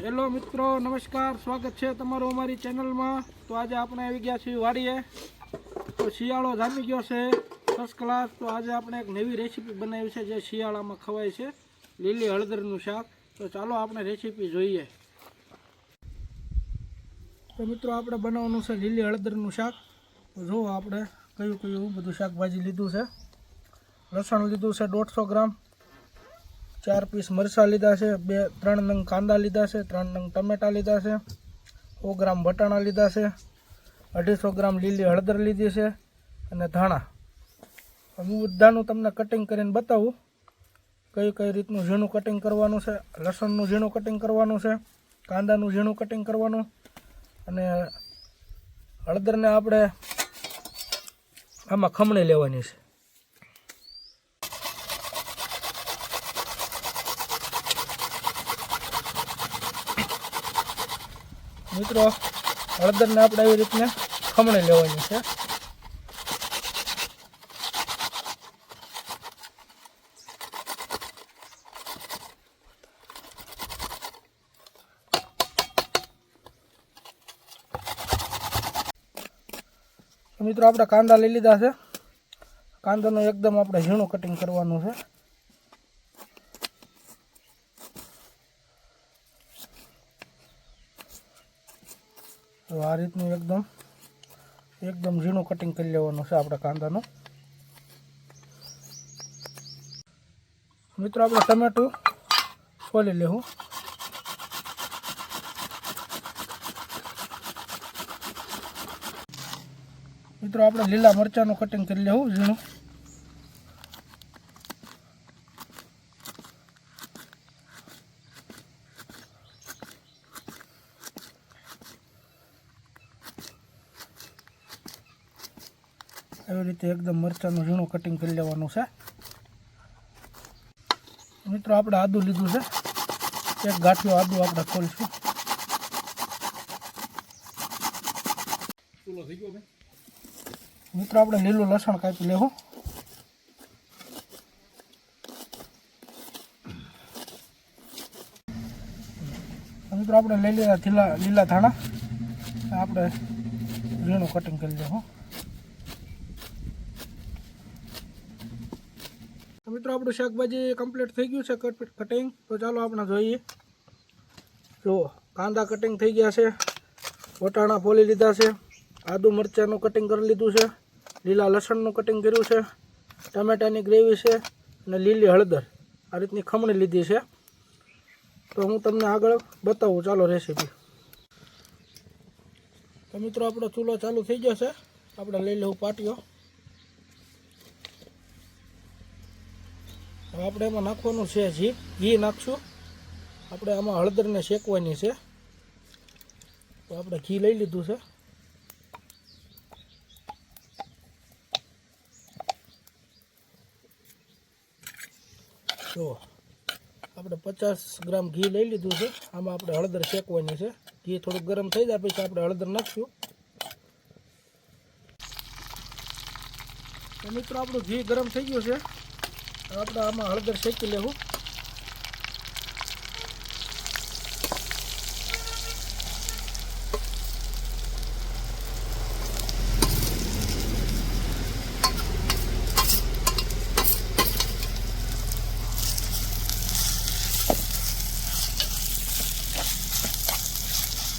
Hello મિત્રો, નમસ્કાર. સ્વાગત છે તમારું અમારી ચેનલમાં. તો આજે આપણે આવી ગયા છીએ વાડીએ. તો શિયાળો જામી ગયો છે ફર્સ્ટ ક્લાસ. તો આજે આપણે એક નવી રેસીપી બનાવી છે જે શિયાળામાં ખવાય છે, લીલી હળદરનું શાક. તો ચાલો આપણે રેસીપી જોઈએ. તો મિત્રો આપણે બનાવવાનું છે લીલી હળદરનું શાક. તો જુઓ આપણે કયું કયું બધું શાકભાજી લીધું છે. લસણ લીધું છે 150 ગ્રામ, 4 પીસ મરચાં લીધા છે, 3 નંગ કાંદા લીધા છે, 3 નંગ ટમેટા લીધા છે, 100 ગ્રામ વટાણા લીધા છે, 250 ગ્રામ લીલી હળદર લીધી છે અને ધાણા. હું બધાનું તમને કટિંગ કરીને બતાવું કઈ રીતનું ઝીણું કટિંગ કરવાનું છે. લસણનું ઝીણું કટિંગ કરવાનું છે, કાંદાનું ઝીણું કટિંગ કરવાનું, અને હળદરને આપણે આમાં ખમણી લેવાની છે. મિત્રો, હળદરને આપણે આવી રીતને ખમણી લેવાની છે. મિત્રો, આપણે કાંદા લઈ લીધા છે. કાંદાનું એકદમ આપણે ઝીણું કટિંગ કરવાનું છે. તો આ રીતનું એકદમ ઝીણું કટિંગ કરી લેવાનું છે આપણે કાંદાનું. મિત્રો, આપણે ટમેટું ફોલી લેવું. મિત્રો, આપણે લીલા મરચાંનું કટિંગ કરી લેવું ઝીણું. એવી રીતે એકદમ મરચાંનું ઝીણું કટિંગ કરી લેવાનું છે. મિત્રો, આપણે આદું લીધું છે. એક ગાંઠિયો આદું આપણે ખોલશું. મિત્રો, આપણે લીલું લસણ કાપી લેવું. મિત્રો, આપણે લઈ લીધા લીલા ધાણા આપણે ઝીણું કટિંગ કરી લેવું. મિત્રો, આપણું શાકભાજી કમ્પ્લીટ થઈ ગયું છે કટિંગ. તો ચાલો આપણે જોઈએ. જુઓ, કાંદા કટિંગ થઈ ગયા છે, વટાણા ફોલી લીધા છે, આદુ મરચાંનું કટિંગ કરી લીધું છે, લીલા લસણનું કટિંગ કર્યું છે, ટમેટાની ગ્રેવી છે અને લીલી હળદર આ રીતની ખમણી લીધી છે. તો હું તમને આગળ બતાવું. ચાલો રેસીપી. તો મિત્રો, આપણો ચૂલો ચાલુ થઈ ગયો છે. આપણે લઈ લેવું પાટીઓ. હવે આપણે એમાં નાખવાનું છે ઘી નાખશું. આપણે આમાં હળદરને શેકવાની છે. તો આપણે ઘી લઈ લીધું છે. તો આપણે 50 ગ્રામ ઘી લઈ લીધું છે. આમાં આપણે હળદર શેકવાની છે. ઘી થોડુંક ગરમ થઈ જાય પછી આપણે હળદર નાખશું. તો મિત્રો, આપણું ઘી ગરમ થઈ ગયું છે. આપણે આમાં હળદર શેકી લેવું.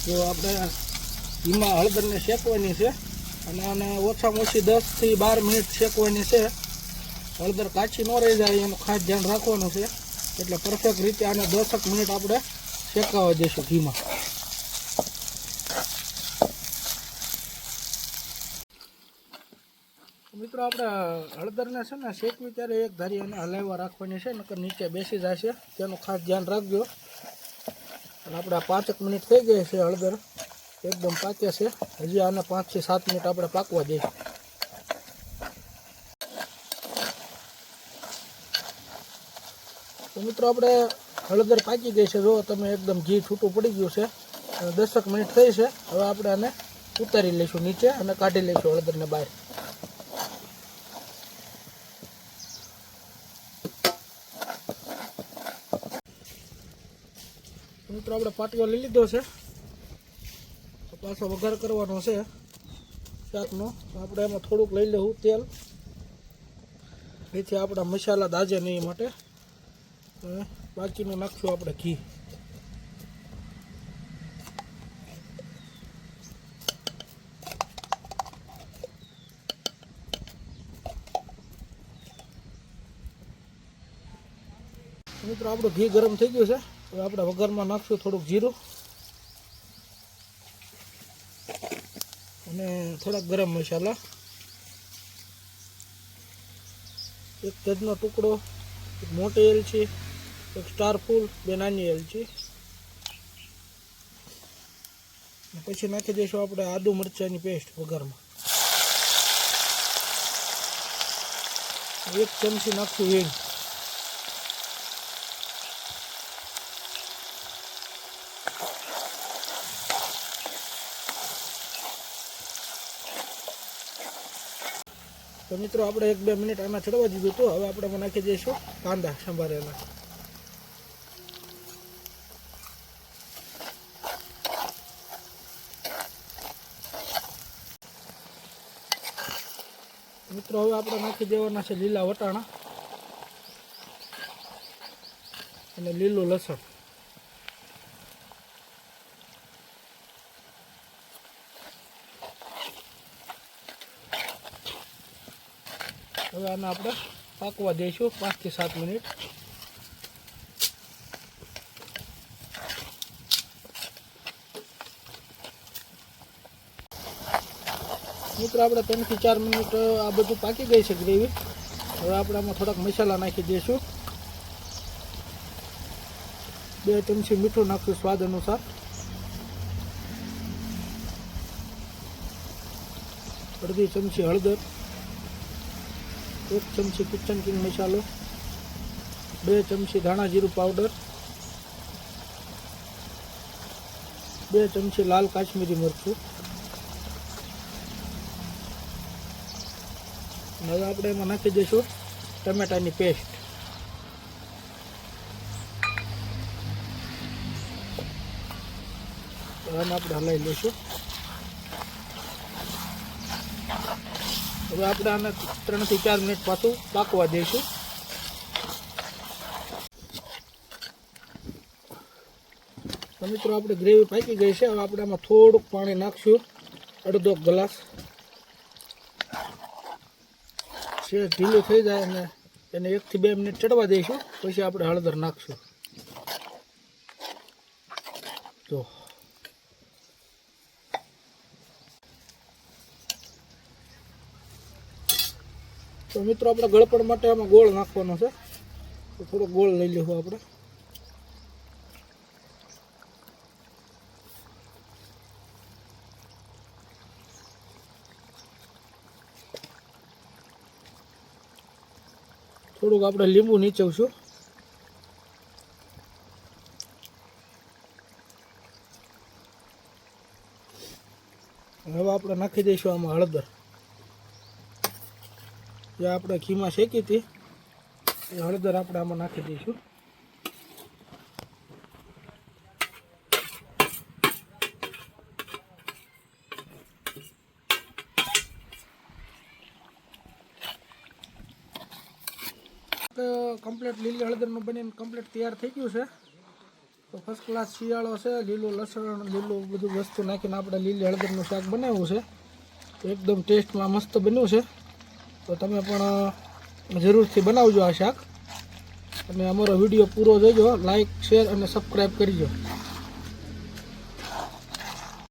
જો આપણે ઘીમાં હળદરને શેકવાની છે અને આને ઓછામાં ઓછી 10 થી 12 મિનિટ શેકવાની છે. હળદર કાચી ન રહી જાય એનું ખાસ ધ્યાન રાખવાનું છે. એટલે પરફેક્ટ રીતે આને 10 મિનિટ આપણે શેકાવા દઈશું ઘીમાં. મિત્રો, આપણે હળદરને છે ને શેકવી ત્યારે એક ધારી એને હલાવવા રાખવાની છે, નકર નીચે બેસી જશે. તેનું ખાસ ધ્યાન રાખજો. અને આપણે 5 મિનિટ થઈ ગઈ છે. હળદર એકદમ પાકે છે. હજી આને 5 થી 7 મિનિટ આપણે પાકવા દઈએ. તો મિત્રો, આપણે હળદર પાકી ગઈ છે. જો તમે એકદમ ઘી છૂટું પડી ગયું છે. 10 મિનિટ થઈ છે. હવે આપણે આને ઉતારી લઈશું નીચે અને કાઢી લઈશું હળદરને બહાર. મિત્રો આપણે પાટીઓ લઈ લીધો છે, તો પાછો વઘાર કરવાનો છે શાકનો. આપણે એમાં થોડુંક લઈ લેવું તેલ, એથી આપણા મસાલા દાજે નહીં એ માટે. બાકીનું નાખશું આપણે ઘી. મિત્રો આપણું ઘી ગરમ થઈ ગયું છે. હવે આપણે વઘારમાં નાખશું થોડુંક જીરું અને થોડાક ગરમ મસાલા, એક તજનો ટુકડો, એક મોટી એલચી, એક સ્ટાર ફૂલ, 2 નાની એલચી. પછી નાખી દઈશું આપણે આદુ મરચાંની પેસ્ટ વઘારમાં. 1 ચમચી નાખશું હિંગ. તો મિત્રો આપણે 1-2 મિનિટ આમાં ચડવા દીધું હતું. હવે આપણે એમાં નાખી દઈશું કાંદા સંભારેલા. મિત્રો હવે આપણે નાખી દેવાના છે લીલા વટાણા અને લીલું લસણ. હવે આને આપણે પાકવા દઈશું 5 થી 7 મિનિટ. મિત્રો આપણે 3 થી 4 મિનિટ આ બધું પાકી ગઈ છે ગ્રેવી. હવે આપણે આમાં થોડાક મસાલા નાખી દઈશું. 2 ચમચી મીઠું નાખશું સ્વાદ અનુસાર. અડધી ચમચી હળદર, 1 ચમચી કિચન કિંગ મસાલો, 2 ચમચી ધાણા જીરું પાવડર, 2 ચમચી લાલ કાશ્મીરી મરચું. હવે આપણે એમાં નાખી દઈશું ટમેટાની પેસ્ટ. આને આપણે હલાવી લઈશું. હવે આપણે આને 3 થી 4 મિનિટ પાછું પાકવા દઈશું. તો મિત્રો આપણે ગ્રેવી પાકી ગઈ છે. હવે આપણે આમાં થોડુંક પાણી નાખશું, અડધો ગ્લાસ. ઢીલું થઈ જાય અને એને 1 થી 2 મિનિટ ચડવા દઈશું. પછી આપણે હળદર નાખશું. તો મિત્રો આપણે ગળપણ માટે આમાં ગોળ નાખવાનો છે, તો થોડો ગોળ લઈ લેવું આપણે. થોડુંક આપણે લીંબુ નીચવશું. હવે આપણે નાખી દઈશું આમાં હળદર. જે આપણે ઘીમાં શેકી હતી એ હળદર આપણે આમાં નાખી દઈશું. કમ્પ્લીટ લીલી હળદરનું બનીને કમ્પ્લીટ તૈયાર થઈ ગયું છે. તો ફર્સ્ટ ક્લાસ શિયાળો છે. લીલું લસણ, લીલું બધું વસ્તુ નાખીને આપણે લીલી હળદરનું શાક બનાવ્યું છે. તો એકદમ ટેસ્ટમાં મસ્ત બન્યું છે. તો તમે પણ જરૂરથી બનાવજો આ શાક. અને અમારો વિડીયો પૂરો જોજો. લાઈક, શેર અને સબસ્ક્રાઈબ કરજો.